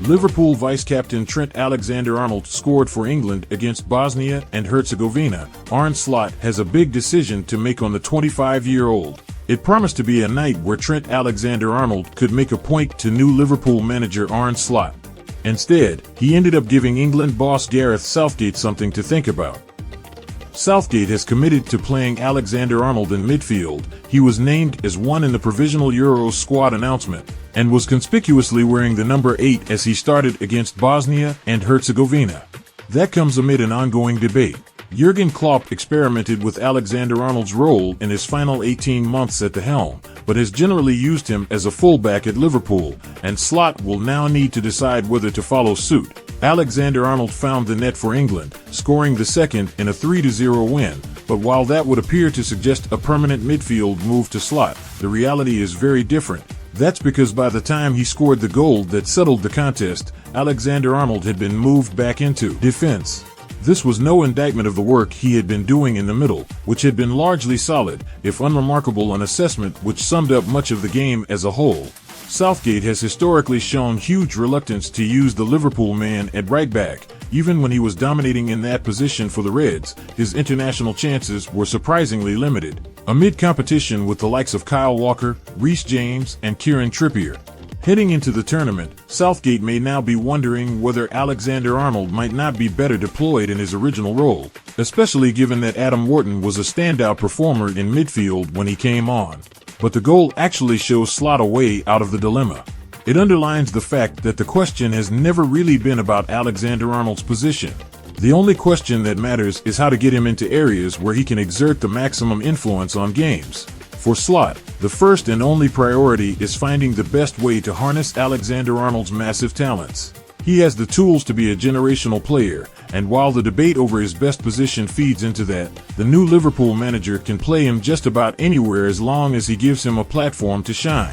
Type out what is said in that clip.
Liverpool vice-captain Trent Alexander-Arnold scored for England against Bosnia and Herzegovina. Arne Slot has a big decision to make on the 25-year-old. It promised to be a night where Trent Alexander-Arnold could make a point to new Liverpool manager Arne Slot. Instead, he ended up giving England boss Gareth Southgate something to think about. Southgate has committed to playing Alexander-Arnold in midfield. He was named as one in the provisional Euros squad announcement, and was conspicuously wearing the number 8 as he started against Bosnia and Herzegovina. That comes amid an ongoing debate. Jurgen Klopp experimented with Alexander-Arnold's role in his final 18 months at the helm, but has generally used him as a fullback at Liverpool, and Slot will now need to decide whether to follow suit. Alexander-Arnold found the net for England, scoring the second in a 3-0 win, but while that would appear to suggest a permanent midfield move to Slot, the reality is very different. That's because by the time he scored the goal that settled the contest, Alexander-Arnold had been moved back into defense. This was no indictment of the work he had been doing in the middle, which had been largely solid, if unremarkable, an assessment which summed up much of the game as a whole. Southgate has historically shown huge reluctance to use the Liverpool man at right back. Even when he was dominating in that position for the Reds, his international chances were surprisingly limited, amid competition with the likes of Kyle Walker, Reece James, and Kieran Trippier. Heading into the tournament, Southgate may now be wondering whether Alexander-Arnold might not be better deployed in his original role, especially given that Adam Wharton was a standout performer in midfield when he came on. But the goal actually shows Slot a way out of the dilemma. It underlines the fact that the question has never really been about Alexander-Arnold's position. The only question that matters is how to get him into areas where he can exert the maximum influence on games. For Slot, the first and only priority is finding the best way to harness Alexander-Arnold's massive talents. He has the tools to be a generational player, and while the debate over his best position feeds into that, the new Liverpool manager can play him just about anywhere as long as he gives him a platform to shine.